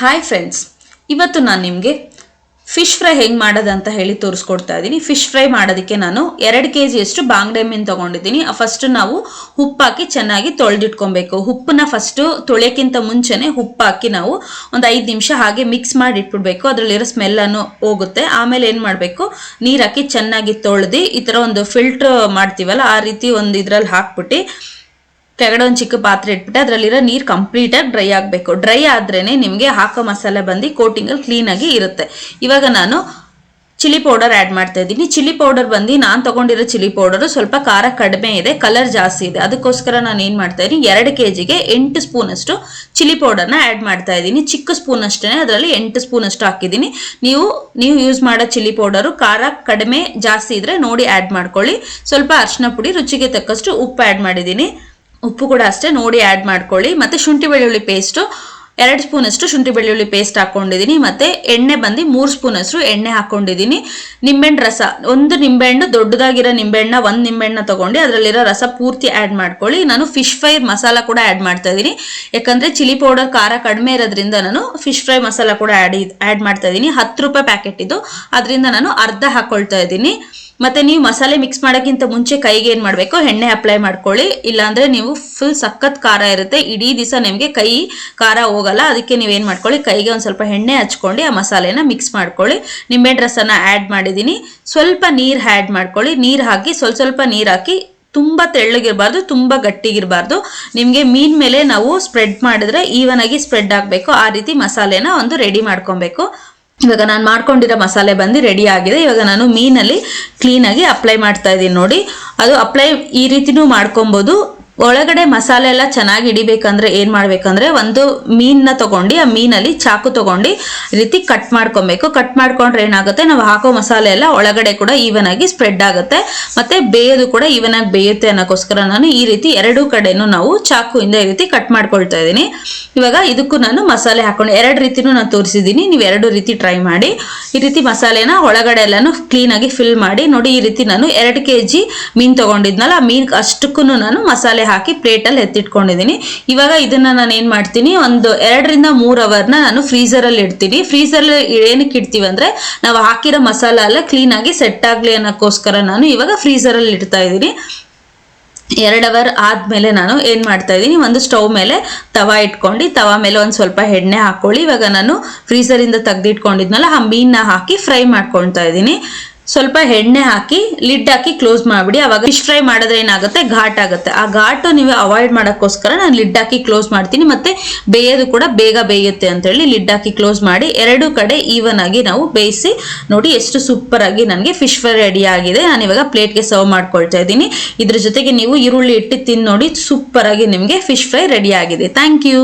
Hi friends, ಇವತ್ತು ನಾನು ನಿಮಗೆ ಫಿಶ್ ಫ್ರೈ ಹೆಂಗೆ ಮಾಡೋದಂತ ಹೇಳಿ ತೋರಿಸ್ಕೊಡ್ತಾ ಇದ್ದೀನಿ. ಫಿಶ್ ಫ್ರೈ ಮಾಡೋದಕ್ಕೆ ನಾನು 2 kg ಅಷ್ಟು ಬಾಂಗ್ಡೆ ಮೀನು ತೊಗೊಂಡಿದ್ದೀನಿ. ಫಸ್ಟ್ ನಾವು ಉಪ್ಪಾಕಿ ಚೆನ್ನಾಗಿ ತೊಳೆದಿಟ್ಕೊಬೇಕು. ಉಪ್ಪನ್ನ ಫಸ್ಟು ತೊಳೆಯೋಕ್ಕಿಂತ ಮುಂಚೆನೇ ಉಪ್ಪಾಕಿ ನಾವು ಒಂದು 5 ನಿಮಿಷ ಹಾಗೆ ಮಿಕ್ಸ್ ಮಾಡಿ ಇಟ್ಬಿಡ್ಬೇಕು. ಅದರಲ್ಲಿರೋ ಸ್ಮೆಲ್ಲನ್ನು ಹೋಗುತ್ತೆ. ಆಮೇಲೆ ಏನು ಮಾಡಬೇಕು, ನೀರು ಹಾಕಿ ಚೆನ್ನಾಗಿ ತೊಳೆದು ಈ ಥರ ಒಂದು ಫಿಲ್ಟ್ರ್ ಮಾಡ್ತೀವಲ್ಲ ಆ ರೀತಿ ಒಂದು ಇದರಲ್ಲಿ ಹಾಕ್ಬಿಟ್ಟು ಕೆಳಗಡೆ ಒಂದು ಚಿಕ್ಕ ಪಾತ್ರೆ ಇಟ್ಬಿಟ್ಟು ಅದರಲ್ಲಿರೋ ನೀರು ಕಂಪ್ಲೀಟಾಗಿ ಡ್ರೈ ಆಗಬೇಕು. ಡ್ರೈ ಆದ್ರೇ ನಿಮಗೆ ಹಾಕೋ ಮಸಾಲೆ ಬಂದು ಕೋಟಿಂಗಲ್ಲಿ ಕ್ಲೀನಾಗಿ ಇರುತ್ತೆ. ಇವಾಗ ನಾನು ಚಿಲ್ಲಿ ಪೌಡರ್ ಆ್ಯಡ್ ಮಾಡ್ತಾ ಇದ್ದೀನಿ. ಚಿಲ್ಲಿ ಪೌಡರ್ ಬಂದು ನಾನು ತೊಗೊಂಡಿರೋ ಚಿಲ್ಲಿ ಪೌಡರು ಸ್ವಲ್ಪ ಖಾರ ಕಡಿಮೆ ಇದೆ, ಕಲರ್ ಜಾಸ್ತಿ ಇದೆ. ಅದಕ್ಕೋಸ್ಕರ ನಾನು ಏನು ಮಾಡ್ತಾ ಇದ್ದೀನಿ, 2 kgಗೆ 8 ಸ್ಪೂನಷ್ಟು ಚಿಲ್ಲಿ ಪೌಡರ್ನ ಆ್ಯಡ್ ಮಾಡ್ತಾ ಇದ್ದೀನಿ. ಚಿಕ್ಕ ಸ್ಪೂನ್ ಅಷ್ಟೇ, ಅದರಲ್ಲಿ 8 ಸ್ಪೂನ್ ಅಷ್ಟು ಹಾಕಿದ್ದೀನಿ. ನೀವು ಯೂಸ್ ಮಾಡೋ ಚಿಲ್ಲಿ ಪೌಡರು ಖಾರ ಕಡಿಮೆ ಜಾಸ್ತಿ ಇದ್ರೆ ನೋಡಿ ಆ್ಯಡ್ ಮಾಡ್ಕೊಳ್ಳಿ. ಸ್ವಲ್ಪ ಅರಿಶಿನ ಪುಡಿ, ರುಚಿಗೆ ತಕ್ಕಷ್ಟು ಉಪ್ಪು ಆ್ಯಡ್ ಮಾಡಿದ್ದೀನಿ. ಉಪ್ಪು ಕೂಡ ಅಷ್ಟೇ ನೋಡಿ ಆ್ಯಡ್ ಮಾಡ್ಕೊಳ್ಳಿ. ಮತ್ತು ಶುಂಠಿ ಬೆಳ್ಳುಳ್ಳಿ ಪೇಸ್ಟು 2 ಸ್ಪೂನಷ್ಟು ಶುಂಠಿ ಬೆಳ್ಳುಳ್ಳಿ ಪೇಸ್ಟ್ ಹಾಕ್ಕೊಂಡಿದ್ದೀನಿ. ಮತ್ತು ಎಣ್ಣೆ ಬಂದು 3 ಸ್ಪೂನಷ್ಟು ಎಣ್ಣೆ ಹಾಕ್ಕೊಂಡಿದ್ದೀನಿ. ನಿಂಬೆಹಣ್ಣು ರಸ, ಒಂದು ನಿಂಬೆಹಣ್ಣು, ದೊಡ್ಡದಾಗಿರೋ ನಿಂಬೆಹಣ್ಣ 1 ನಿಂಬೆಹಣ್ಣ ತೊಗೊಂಡು ಅದರಲ್ಲಿರೋ ರಸ ಪೂರ್ತಿ ಆ್ಯಡ್ ಮಾಡ್ಕೊಳ್ಳಿ. ನಾನು ಫಿಶ್ ಫ್ರೈ ಮಸಾಲ ಕೂಡ ಆ್ಯಡ್ ಮಾಡ್ತಾ ಇದ್ದೀನಿ. ಯಾಕಂದರೆ ಚಿಲ್ಲಿ ಪೌಡರ್ ಖಾರ ಕಡಿಮೆ ಇರೋದ್ರಿಂದ ನಾನು ಫಿಶ್ ಫ್ರೈ ಮಸಾಲ ಕೂಡ ಆ್ಯಡ್ ಮಾಡ್ತಾ ಇದ್ದೀನಿ. 10 ರೂಪಾಯಿ ಪ್ಯಾಕೆಟ್ ಇದು, ಅದರಿಂದ ನಾನು ಅರ್ಧ ಹಾಕ್ಕೊಳ್ತಾ ಇದ್ದೀನಿ. ಮತ್ತು ನೀವು ಮಸಾಲೆ ಮಿಕ್ಸ್ ಮಾಡೋಕ್ಕಿಂತ ಮುಂಚೆ ಕೈಗೆ ಏನು ಮಾಡಬೇಕು, ಎಣ್ಣೆ ಅಪ್ಲೈ ಮಾಡ್ಕೊಳ್ಳಿ. ಇಲ್ಲಾಂದರೆ ನೀವು ಫುಲ್ ಸಖತ್ ಖಾರ ಇರುತ್ತೆ, ಇಡೀ ದಿವಸ ನಿಮಗೆ ಕೈ ಖಾರ ಹೋಗಲ್ಲ. ಅದಕ್ಕೆ ನೀವೇನು ಮಾಡ್ಕೊಳ್ಳಿ, ಕೈಗೆ ಒಂದು ಸ್ವಲ್ಪ ಎಣ್ಣೆ ಹಚ್ಕೊಂಡು ಆ ಮಸಾಲೆನ ಮಿಕ್ಸ್ ಮಾಡ್ಕೊಳ್ಳಿ. ನಿಂಬೆಹಣ್ಣು ರಸನ ಆ್ಯಡ್ ಮಾಡಿದ್ದೀನಿ. ಸ್ವಲ್ಪ ನೀರು ಆ್ಯಡ್ ಮಾಡ್ಕೊಳ್ಳಿ. ನೀರು ಹಾಕಿ ಸ್ವಲ್ಪ ನೀರು ಹಾಕಿ, ತುಂಬ ತೆಳ್ಳಗಿರಬಾರ್ದು, ತುಂಬ ಗಟ್ಟಿಗಿರಬಾರ್ದು. ನಿಮಗೆ ಮೀನ್ ಮೇಲೆ ನಾವು ಸ್ಪ್ರೆಡ್ ಮಾಡಿದ್ರೆ ಈವನ್ ಆಗಿ ಸ್ಪ್ರೆಡ್ ಆಗಬೇಕು. ಆ ರೀತಿ ಮಸಾಲೆನ ಒಂದು ರೆಡಿ ಮಾಡ್ಕೊಬೇಕು. ಇವಾಗ ನಾನು ಮಾಡ್ಕೊಂಡಿರೋ ಮಸಾಲೆ ಬಂದು ರೆಡಿ ಆಗಿದೆ. ಇವಾಗ ನಾನು ಮೀನಲ್ಲಿ ಕ್ಲೀನಾಗಿ ಅಪ್ಲೈ ಮಾಡ್ತಾ ಇದ್ದೀನಿ ನೋಡಿ. ಅದು ಅಪ್ಲೈ ಈ ರೀತಿನೂ ಮಾಡ್ಕೊಬೋದು. ಒಳಗಡೆ ಮಸಾಲೆ ಎಲ್ಲ ಚೆನ್ನಾಗಿ ಹಿಡಿಬೇಕಂದ್ರೆ ಏನು ಮಾಡಬೇಕಂದ್ರೆ, ಒಂದು ಮೀನನ್ನ ತೊಗೊಂಡು ಆ ಮೀನಲ್ಲಿ ಚಾಕು ತೊಗೊಂಡು ಈ ರೀತಿ ಕಟ್ ಮಾಡ್ಕೊಬೇಕು. ಕಟ್ ಮಾಡ್ಕೊಂಡ್ರೆ ಏನಾಗುತ್ತೆ, ನಾವು ಹಾಕೋ ಮಸಾಲೆ ಎಲ್ಲ ಒಳಗಡೆ ಕೂಡ ಈವನ್ ಆಗಿ ಸ್ಪ್ರೆಡ್ ಆಗುತ್ತೆ. ಮತ್ತು ಬೇಯೋದು ಕೂಡ ಈವನ್ ಆಗಿ ಬೇಯುತ್ತೆ ಅನ್ನೋಕ್ಕೋಸ್ಕರ ನಾನು ಈ ರೀತಿ 2 ಕಡೆನೂ ನಾವು ಚಾಕುವಿಂದ ಈ ರೀತಿ ಕಟ್ ಮಾಡ್ಕೊಳ್ತಾ ಇದ್ದೀನಿ. ಇವಾಗ ಇದಕ್ಕೂ ನಾನು ಮಸಾಲೆ ಹಾಕೊಂಡು 2 ರೀತಿನೂ ನಾನು ತೋರಿಸಿದ್ದೀನಿ. ನೀವು 2 ರೀತಿ ಟ್ರೈ ಮಾಡಿ. ಈ ರೀತಿ ಮಸಾಲೆನ ಒಳಗಡೆ ಎಲ್ಲನೂ ಕ್ಲೀನಾಗಿ ಫಿಲ್ ಮಾಡಿ ನೋಡಿ. ಈ ರೀತಿ ನಾನು 2 kg ಮೀನು ತೊಗೊಂಡಿದ್ನಲ್ಲ, ಆ ಮೀನು ಅಷ್ಟಕ್ಕೂ ನಾನು ಮಸಾಲೆ ಹಾಕಿ ಪ್ಲೇಟಲ್ಲಿ ಎತ್ತಿಟ್ಕೊಂಡಿದ್ದೀನಿ. ಇವಾಗ ಇದನ್ನ ನಾನು ಏನು ಮಾಡ್ತೀನಿ, ಒಂದು 2 ರಿಂದ 3 ಅವರ್ನ ನಾನು ಫ್ರೀಸರಲ್ಲಿ ಇಡ್ತೀನಿ. ಫ್ರೀಸರಲ್ಲಿ ಏನಕ್ಕೆ ಇಡ್ತೀವಿ ಅಂದರೆ, ನಾವು ಹಾಕಿರೋ ಮಸಾಲ ಎಲ್ಲ ಕ್ಲೀನಾಗಿ ಸೆಟ್ ಆಗಲಿ ಅನ್ನೋಕ್ಕೋಸ್ಕರ ನಾನು ಇವಾಗ ಫ್ರೀಸರಲ್ಲಿ ಇಡ್ತಾ ಇದ್ದೀನಿ. 2 ಅವರ್ ಆದಮೇಲೆ ನಾನು ಏನು ಮಾಡ್ತಾ ಇದ್ದೀನಿ, ಒಂದು ಸ್ಟವ್ ಮೇಲೆ ತವಾ ಇಟ್ಕೊಂಡು ತವಾ ಮೇಲೆ ಒಂದು ಸ್ವಲ್ಪ ಎಣ್ಣೆ ಹಾಕ್ಕೊಳ್ಳಿ. ಇವಾಗ ನಾನು ಫ್ರೀಸರಿಂದ ತೆಗೆದಿಟ್ಕೊಂಡಿದ್ನಲ್ಲ ಆ ಮೀನನ್ನ ಹಾಕಿ ಫ್ರೈ ಮಾಡ್ಕೊಳ್ತಾ ಇದ್ದೀನಿ. ಸ್ವಲ್ಪ ಎಣ್ಣೆ ಹಾಕಿ ಲಿಡ್ ಹಾಕಿ ಕ್ಲೋಸ್ ಮಾಡಿಬಿಡಿ. ಅವಾಗ ಫಿಶ್ ಫ್ರೈ ಮಾಡಿದ್ರೆ ಏನಾಗುತ್ತೆ, ಘಾಟ್ ಆಗುತ್ತೆ. ಆ ಘಾಟು ನೀವು ಅವಾಯ್ಡ್ ಮಾಡೋಕ್ಕೋಸ್ಕರ ನಾನು ಲಿಡ್ ಹಾಕಿ ಕ್ಲೋಸ್ ಮಾಡ್ತೀನಿ. ಮತ್ತು ಬೇಯೋದು ಕೂಡ ಬೇಗ ಬೇಯುತ್ತೆ ಅಂತೇಳಿ ಲಿಡ್ ಹಾಕಿ ಕ್ಲೋಸ್ ಮಾಡಿ 2 ಕಡೆ ಈವನ್ ಆಗಿ ನಾವು ಬೇಯಿಸಿ ನೋಡಿ. ಎಷ್ಟು ಸೂಪರ್ ಆಗಿ ನನಗೆ ಫಿಶ್ ಫ್ರೈ ರೆಡಿ ಆಗಿದೆ. ನಾನು ಇವಾಗ ಪ್ಲೇಟ್ಗೆ ಸರ್ವ್ ಮಾಡ್ಕೊಳ್ತಾ ಇದ್ದೀನಿ. ಇದ್ರ ಜೊತೆಗೆ ನೀವು ಈರುಳ್ಳಿ ಇಟ್ಟು ತಿಂದು ನೋಡಿ, ಸೂಪರ್ ಆಗಿ ನಿಮಗೆ ಫಿಶ್ ಫ್ರೈ ರೆಡಿ ಆಗಿದೆ. Thank you.